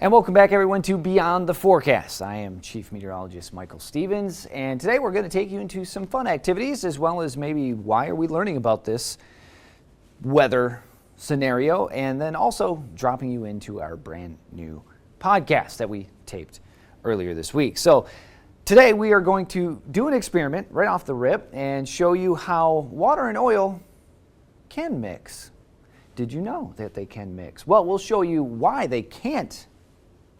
And welcome back, everyone, to Beyond the Forecast. I am Chief Meteorologist Michael Stevens, and today we're going to take you into some fun activities, as well as maybe why are we learning about this weather scenario, and then also dropping you into our brand new podcast that we taped earlier this week. So today we are going to do an experiment right off the rip and show you how water and oil can mix. Did you know that they can mix? Well, we'll show you why they can't,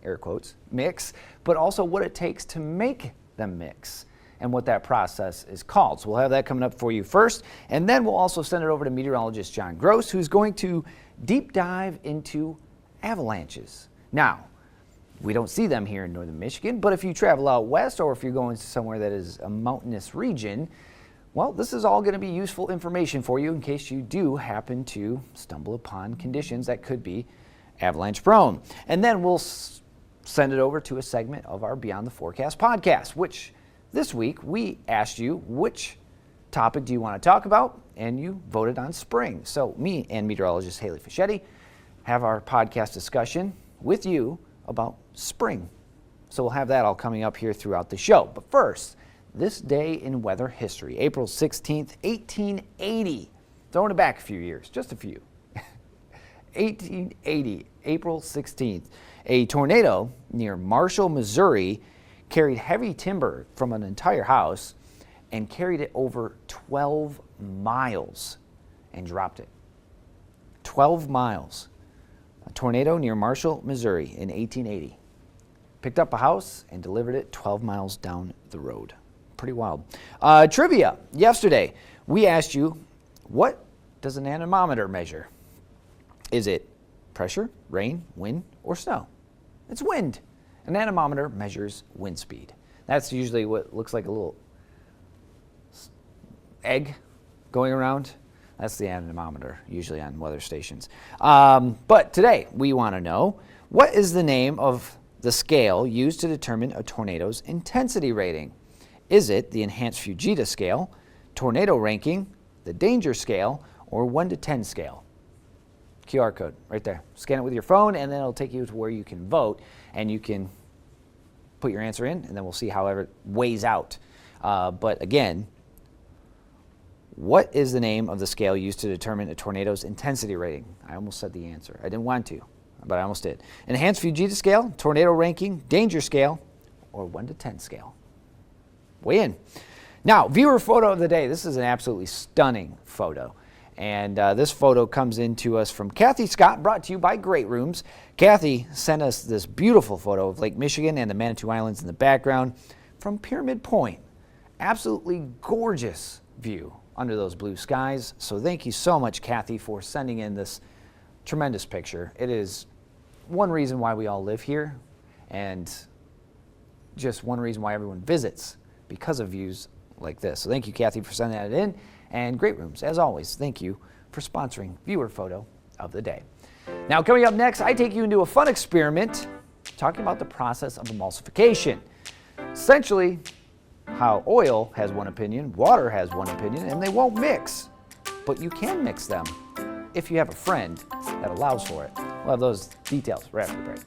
air quotes, mix, but also what it takes to make them mix and what that process is called. So we'll have that coming up for you first, and then we'll also send it over to meteorologist John Gross, who's going to deep dive into avalanches. Now, we don't see them here in northern Michigan, but if you travel out west or if you're going to somewhere that is a mountainous region, well, this is all going to be useful information for you in case you do happen to stumble upon conditions that could be avalanche prone. And then we'll send it over to a segment of our Beyond the Forecast podcast, which this week we asked you which topic do you want to talk about, and you voted on spring. So me and meteorologist Haley Fischetti have our podcast discussion with you about spring. So we'll have that all coming up here throughout the show. But first, this day in weather history, April 16th, 1880. Throwing it back a few years, just a few. 1880, April 16th. A tornado near Marshall, Missouri carried heavy timber from an entire house and carried it over 12 miles and dropped it. 12 miles. A tornado near Marshall, Missouri in 1880. Picked up a house and delivered it 12 miles down the road. Pretty wild. Trivia. Yesterday, we asked you, what does an anemometer measure? Is it pressure, rain, wind, or snow? It's wind. An anemometer measures wind speed. That's usually what looks like a little egg going around. That's the anemometer, usually on weather stations. But today, we want to know, what is the name of the scale used to determine a tornado's intensity rating? Is it the Enhanced Fujita scale, tornado ranking, the danger scale, or 1 to 10 scale? QR code right there. Scan it with your phone, and then it'll take you to where you can vote, and you can put your answer in, and then we'll see how it weighs out. But again, what is the name of the scale used to determine a tornado's intensity rating? I almost said the answer. I didn't want to, but I almost did. Enhanced Fujita scale, tornado ranking, danger scale, or 1 to 10 scale? Weigh in. Now, viewer photo of the day. This is an absolutely stunning photo. And this photo comes in to us from Kathy Scott, brought to you by Great Rooms. Kathy sent us this beautiful photo of Lake Michigan and the Manitou Islands in the background from Pyramid Point. Absolutely gorgeous view under those blue skies. So thank you so much, Kathy, for sending in this tremendous picture. It is one reason why we all live here, and just one reason why everyone visits, because of views like this. So thank you, Kathy, for sending that in. And Great Rooms, as always, thank you for sponsoring viewer photo of the day. Now, coming up next, I take you into a fun experiment talking about the process of emulsification. Essentially, how oil has one opinion, water has one opinion, and they won't mix. But you can mix them if you have a friend that allows for it. We'll have those details right after the break.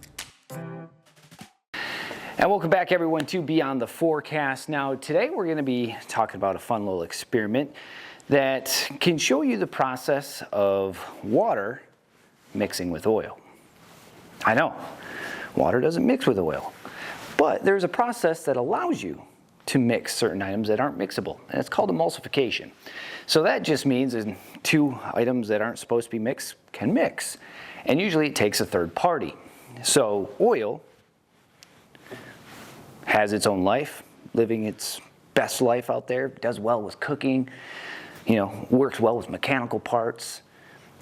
And welcome back, everyone, to Beyond the Forecast. Now, today we're going to be talking about a fun little experiment that can show you the process of water mixing with oil. I know, water doesn't mix with oil, but there's a process that allows you to mix certain items that aren't mixable, and it's called emulsification. So that just means that two items that aren't supposed to be mixed can mix, and usually it takes a third party. So oil has its own life, living its best life out there, does well with cooking, works well with mechanical parts.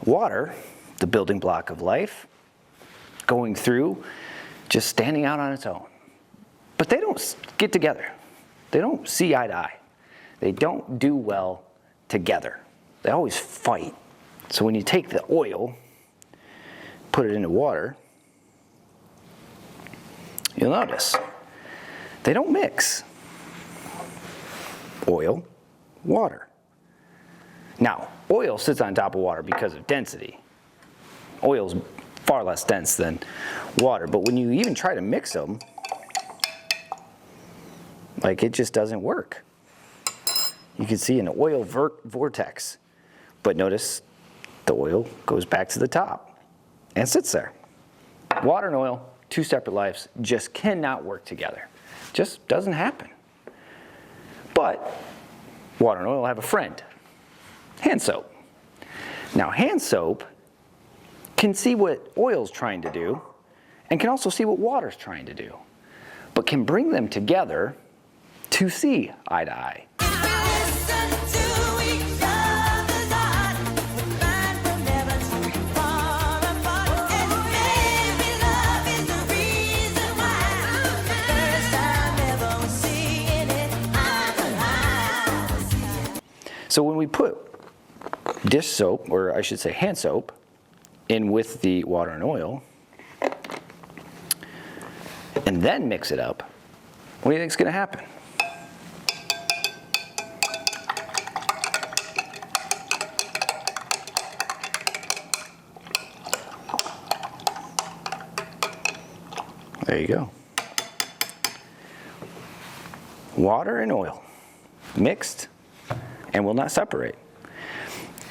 Water, the building block of life, going through, just standing out on its own. But they don't get together. They don't see eye to eye. They don't do well together. They always fight. So when you take the oil, put it into water, you'll notice they don't mix. Oil, water. Now, oil sits on top of water because of density. Oil's far less dense than water. But when you even try to mix them, like, it just doesn't work. You can see an oil vortex, but notice the oil goes back to the top and sits there. Water and oil, two separate lives, just cannot work together. Just doesn't happen. But water and oil have a friend, hand soap. Now, hand soap can see what oil's trying to do and can also see what water's trying to do, but can bring them together to see eye to eye. So when we put dish soap, or I should say hand soap, in with the water and oil, and then mix it up, what do you think is going to happen? There you go. Water and oil mixed and will not separate.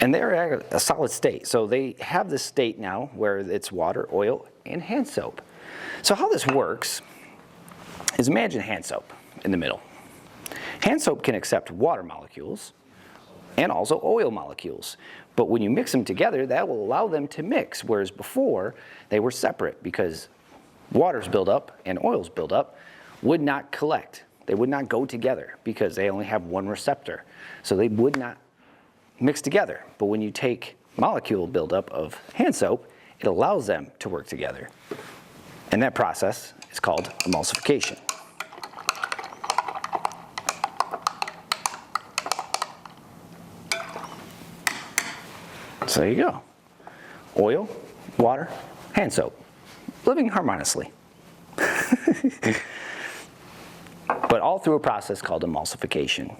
And they're at a solid state. So they have this state now where it's water, oil, and hand soap. So how this works is, imagine hand soap in the middle. Hand soap can accept water molecules and also oil molecules. But when you mix them together, that will allow them to mix, whereas before they were separate because water's buildup and oil's buildup would not collect. They would not go together because they only have one receptor. So they would not mix together. But when you take molecule buildup of hand soap, it allows them to work together. And that process is called emulsification. So there you go. Oil, water, hand soap, living harmoniously. But all through a process called emulsification.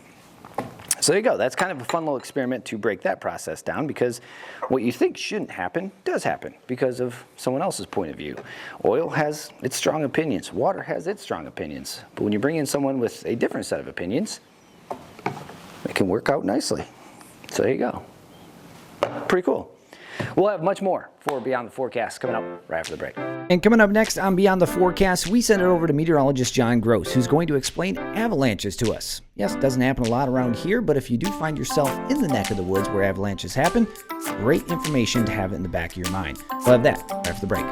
So there you go. That's kind of a fun little experiment to break that process down, because what you think shouldn't happen does happen because of someone else's point of view. Oil has its strong opinions. Water has its strong opinions. But when you bring in someone with a different set of opinions, it can work out nicely. So there you go. Pretty cool. We'll have much more for Beyond the Forecast coming up right after the break. And coming up next on Beyond the Forecast, we send it over to meteorologist John Gross, who's going to explain avalanches to us. Yes, it doesn't happen a lot around here, but if you do find yourself in the neck of the woods where avalanches happen, great information to have it in the back of your mind. We'll have that right after the break.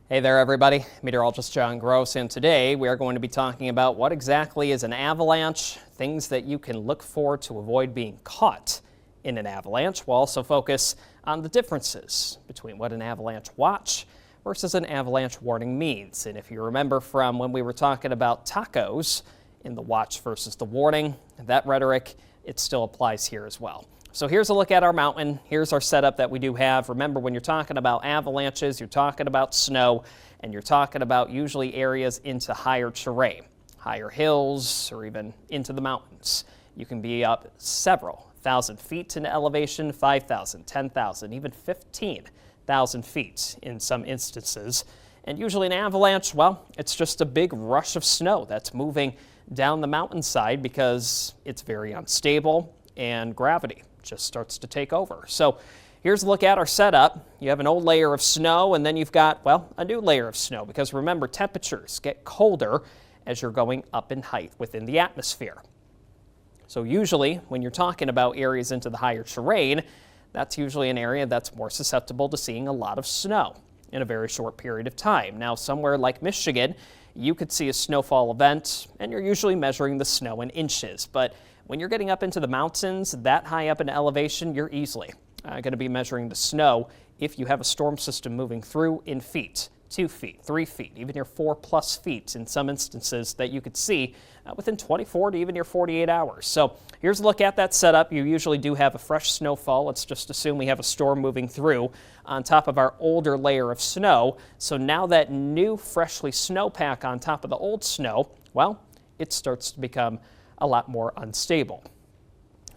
Hey there, everybody. Meteorologist John Gross, and today we are going to be talking about what exactly is an avalanche, things that you can look for to avoid being caught in an avalanche. We'll also focus on the differences between what an avalanche watch versus an avalanche warning means. And if you remember from when we were talking about tacos in the watch versus the warning, that rhetoric, it still applies here as well. So here's a look at our mountain. Here's our setup that we do have. Remember, when you're talking about avalanches, you're talking about snow, and you're talking about usually areas into higher terrain, higher hills, or even into the mountains. You can be up several thousand feet in elevation, 5,000, 10,000, even 15,000 feet in some instances. And usually an avalanche, well, it's just a big rush of snow that's moving down the mountainside because it's very unstable and gravity just starts to take over. So here's a look at our setup. You have an old layer of snow, and then you've got, well, a new layer of snow, because remember, temperatures get colder as you're going up in height within the atmosphere. So usually when you're talking about areas into the higher terrain, that's usually an area that's more susceptible to seeing a lot of snow in a very short period of time. Now, somewhere like Michigan, you could see a snowfall event, and you're usually measuring the snow in inches. But when you're getting up into the mountains, that high up in elevation, you're easily going to be measuring the snow if you have a storm system moving through in feet, 2 feet, 3 feet, even your 4+ feet in some instances that you could see within 24 to even your 48 hours. So here's a look at that setup. You usually do have a fresh snowfall. Let's just assume we have a storm moving through on top of our older layer of snow. So now that new freshly snowpack on top of the old snow, well, it starts to become a lot more unstable.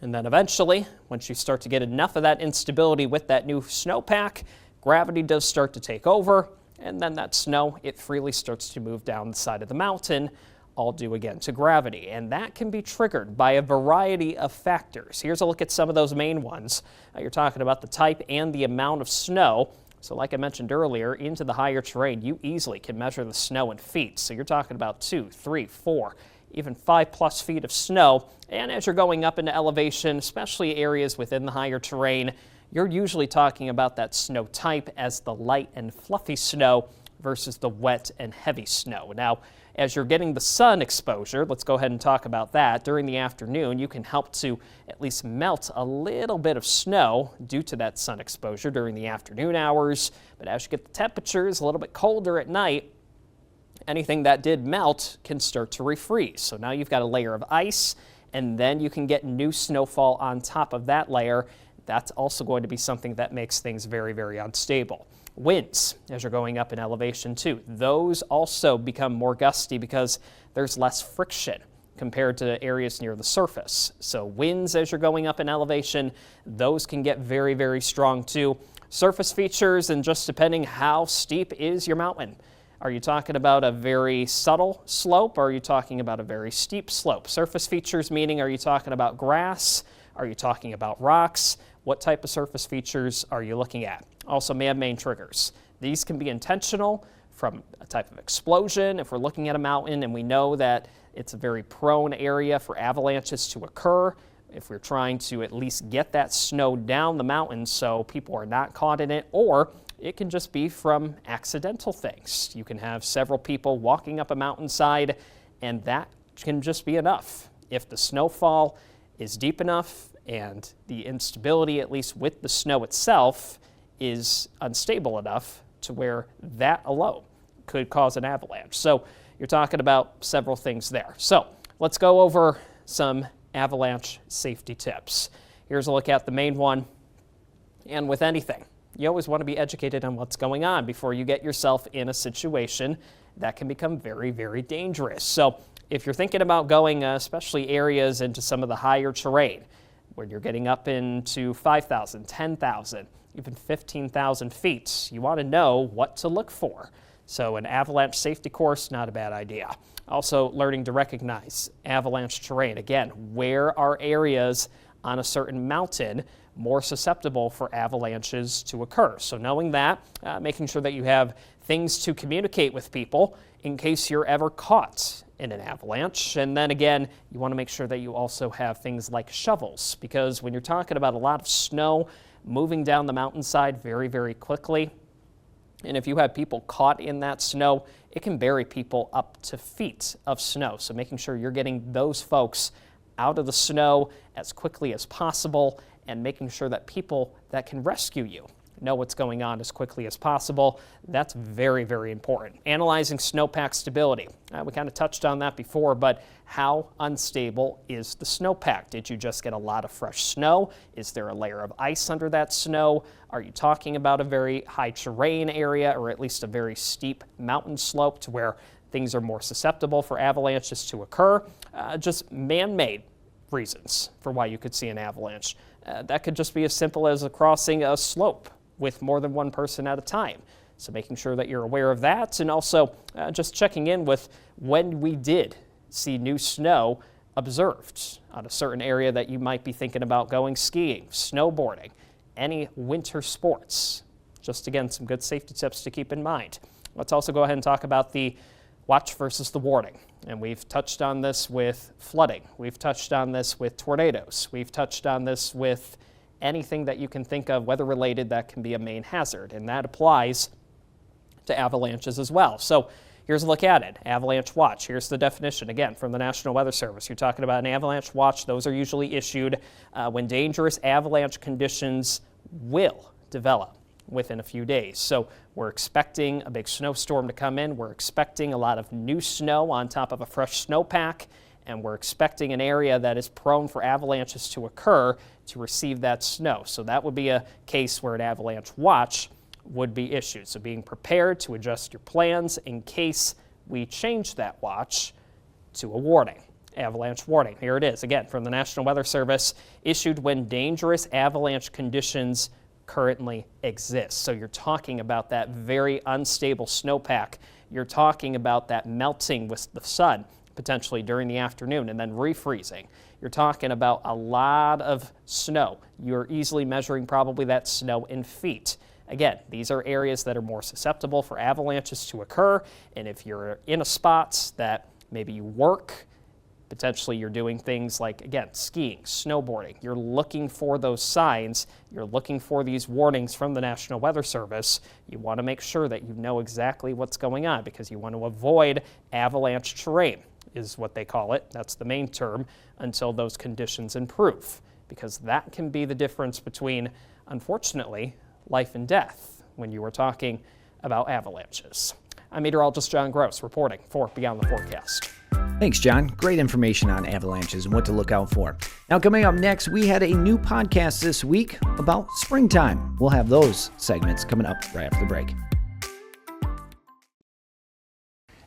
And then eventually, once you start to get enough of that instability with that new snowpack, gravity does start to take over, and then that snow, it freely starts to move down the side of the mountain, all due again to gravity. And that can be triggered by a variety of factors. Here's a look at some of those main ones. You're talking about the type and the amount of snow. So like I mentioned earlier, into the higher terrain, you easily can measure the snow in feet. So you're talking about 2, 3, 4, even 5+ feet of snow. And as you're going up into elevation, especially areas within the higher terrain, you're usually talking about that snow type as the light and fluffy snow versus the wet and heavy snow. Now, as you're getting the sun exposure, let's go ahead and talk about that. During the afternoon, you can help to at least melt a little bit of snow due to that sun exposure during the afternoon hours. But as you get the temperatures a little bit colder at night, anything that did melt can start to refreeze. So now you've got a layer of ice, and then you can get new snowfall on top of that layer. That's also going to be something that makes things very, very unstable. Winds, as you're going up in elevation too, those also become more gusty because there's less friction compared to areas near the surface. So winds as you're going up in elevation, those can get very, very strong too. Surface features, and just depending how steep is your mountain. Are you talking about a very subtle slope, or are you talking about a very steep slope? Surface features meaning, are you talking about grass? Are you talking about rocks? What type of surface features are you looking at? Also, man-made triggers. These can be intentional from a type of explosion. If we're looking at a mountain and we know that it's a very prone area for avalanches to occur, if we're trying to at least get that snow down the mountain so people are not caught in it, or it can just be from accidental things. You can have several people walking up a mountainside, and that can just be enough. If the snowfall is deep enough and the instability, at least with the snow itself, is unstable enough to where that alone could cause an avalanche. So you're talking about several things there. So let's go over some avalanche safety tips. Here's a look at the main one. And with anything, you always want to be educated on what's going on before you get yourself in a situation that can become very, very dangerous. So if you're thinking about going, especially areas into some of the higher terrain, when you're getting up into 5,000, 10,000, even 15,000 feet, you want to know what to look for. So an avalanche safety course, not a bad idea. Also, learning to recognize avalanche terrain. Again, where are areas on a certain mountain more susceptible for avalanches to occur? So knowing that, making sure that you have things to communicate with people in case you're ever caught in an avalanche. And then again, you want to make sure that you also have things like shovels, because when you're talking about a lot of snow moving down the mountainside very, very quickly, and if you have people caught in that snow, it can bury people up to feet of snow. So making sure you're getting those folks out of the snow as quickly as possible, and making sure that people that can rescue you know what's going on as quickly as possible. That's very, very important. Analyzing snowpack stability. We kind of touched on that before, but how unstable is the snowpack? Did you just get a lot of fresh snow? Is there a layer of ice under that snow? Are you talking about a very high terrain area, or at least a very steep mountain slope to where things are more susceptible for avalanches to occur? Just man-made reasons for why you could see an avalanche. That could just be as simple as crossing a slope with more than one person at a time. So making sure that you're aware of that, and also just checking in with when we did see new snow observed on a certain area that you might be thinking about going skiing, snowboarding, any winter sports. Just again, some good safety tips to keep in mind. Let's also go ahead and talk about the watch versus the warning. And we've touched on this with flooding. We've touched on this with tornadoes. We've touched on this with anything that you can think of weather-related that can be a main hazard, and that applies to avalanches as well. So here's a look at it. Avalanche watch. Here's the definition, again, from the National Weather Service. You're talking about an avalanche watch. Those are usually issued when dangerous avalanche conditions will develop within a few days. So we're expecting a big snowstorm to come in. We're expecting a lot of new snow on top of a fresh snowpack, and we're expecting an area that is prone for avalanches to occur to receive that snow. So that would be a case where an avalanche watch would be issued. So being prepared to adjust your plans in case we change that watch to a warning. avalanche warning. Here it is again from the National Weather Service, issued when dangerous avalanche conditions currently exist. So you're talking about that very unstable snowpack. You're talking about that melting with the sun potentially during the afternoon and then refreezing. You're talking about a lot of snow. You're easily measuring probably that snow in feet. Again, these are areas that are more susceptible for avalanches to occur, and if you're in a spot that maybe you work, potentially you're doing things like, again, skiing, snowboarding, you're looking for those signs, you're looking for these warnings from the National Weather Service. You want to make sure that you know exactly what's going on because you want to avoid avalanche terrain, is what they call it. That's the main term, until those conditions improve, because that can be the difference between, unfortunately, life and death when you are talking about avalanches. I'm meteorologist John Gross reporting for Beyond the Forecast. Thanks, John. Great information on avalanches and what to look out for. Now, coming up next, we had a new podcast this week about springtime. We'll have those segments coming up right after the break.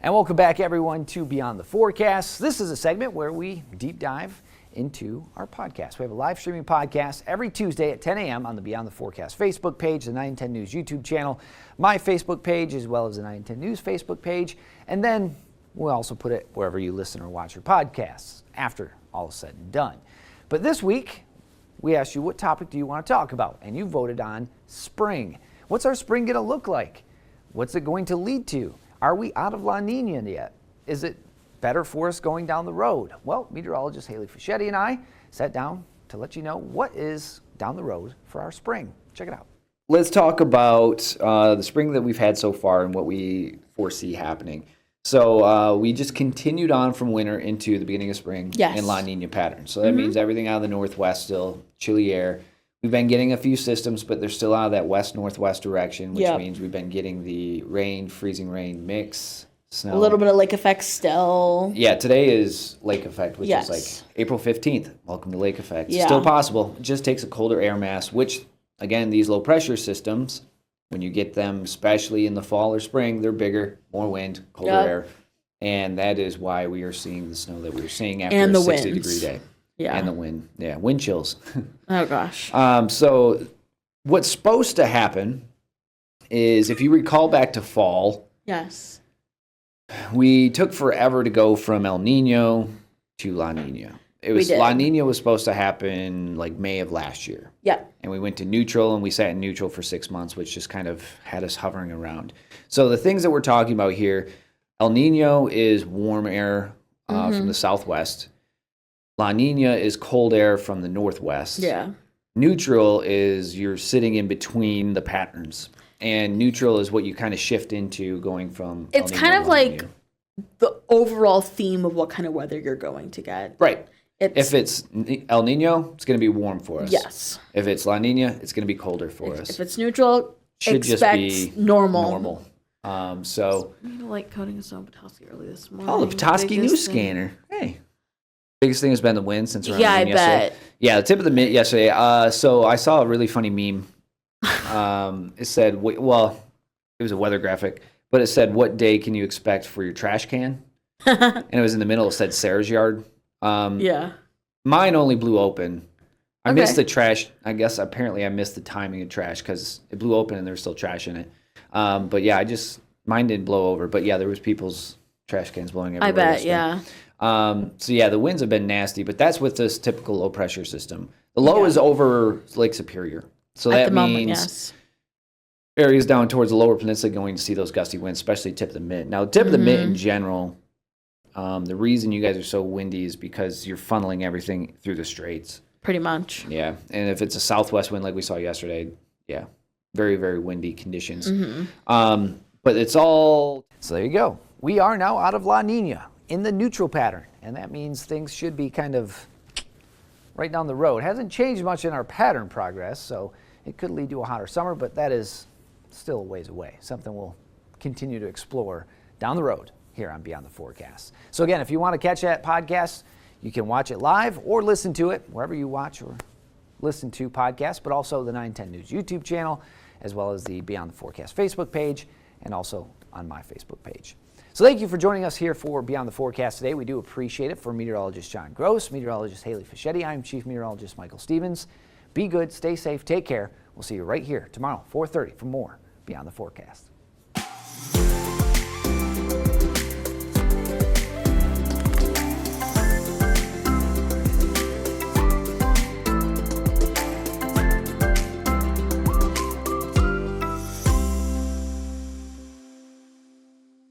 And welcome back, everyone, to Beyond the Forecast. This is a segment where we deep dive into our podcast. We have a live streaming podcast every Tuesday at 10 a.m. on the Beyond the Forecast Facebook page, the 910 News YouTube channel, my Facebook page, as well as the 910 News Facebook page. And then we'll also put it wherever you listen or watch your podcasts after all is said and done. But this week, we asked you, what topic do you want to talk about? And you voted on spring. What's our spring going to look like? What's it going to lead to? Are we out of La Nina yet? Is it better for us going down the road? Well, meteorologist Haley Fischetti and I sat down to let you know what is down the road for our spring. Check it out. Let's talk about the spring that we've had so far and what we foresee happening. So we just continued on from winter into the beginning of spring in La Nina pattern. So that means everything out of the northwest still, chilly air. We've been getting a few systems, but they're still out of that west-northwest direction, which means we've been getting the rain, freezing rain mix, snow. A little bit of lake effect still. Yeah, today is lake effect, which is like April 15th. Welcome to lake effect. Yeah. Still possible. It just takes a colder air mass, which, again, these low pressure systems, when you get them, especially in the fall or spring, they're bigger, more wind, colder air. And that is why we are seeing the snow that we're seeing after and a the 60-degree day. Yeah. And the wind. Yeah, wind chills. Oh, gosh. So what's supposed to happen is, if you recall back to fall, Yes. we took forever to go from El Nino to La Nina. La Nina was supposed to happen like May of last year. Yeah. And we went to neutral, and we sat in neutral for 6 months, which just kind of had us hovering around. So the things that we're talking about here, El Nino is warm air from the southwest. La Nina is cold air from the northwest. Yeah. Neutral is you're sitting in between the patterns. And neutral is what you kind of shift into going from It's El Nino kind to of La like Nina. the overall theme of what kind of weather you're going to get. Right. It's, If it's El Nino, it's going to be warm for us. yes. If it's La Nina, it's going to be colder for us. If it's neutral, Should expect just be normal. So, Like coating us on Petoskey early this morning. oh, the Petoskey news scanner. Hey. Biggest thing has been the wind since around Yeah, I noon yesterday. bet. Yeah, the tip of the mint yesterday. So I saw a really funny meme. It said, well, it was a weather graphic, but it said, "What day can you expect for your trash can?" And it was in the middle. It said Sarah's yard. Yeah. Mine only blew open. I Okay. missed the trash. I guess apparently I missed the timing of trash because it blew open and there was still trash in it. But yeah, mine didn't blow over. But yeah, there was people's trash cans blowing everywhere. I bet, yesterday. yeah. So yeah, the winds have been nasty, but that's with this typical low pressure system. The low is over Lake Superior. So At that the means moment, yes. areas down towards the lower peninsula going to see those gusty winds, especially tip of the mid. Now, tip of the mid in general, the reason you guys are so windy is because you're funneling everything through the straits. Pretty much. Yeah, and if it's a southwest wind like we saw yesterday, yeah, very, very windy conditions. But it's all... So there you go. We are now out of La Nina in the neutral pattern, and that means things should be kind of right down the road. Hasn't changed much in our pattern progress, so it could lead to a hotter summer, but that is still a ways away. Something we'll continue to explore down the road here on Beyond the Forecast. So again, if you want to catch that podcast, you can watch it live or listen to it wherever you watch or listen to podcasts, but also the 910 News YouTube channel, as well as the Beyond the Forecast Facebook page and also on my Facebook page. So thank you for joining us here for Beyond the Forecast today. We do appreciate it. For meteorologist John Gross, meteorologist Haley Fischetti, I'm Chief Meteorologist Michael Stevens. Be good, stay safe, take care. We'll see you right here tomorrow, 4:30, for more Beyond the Forecast.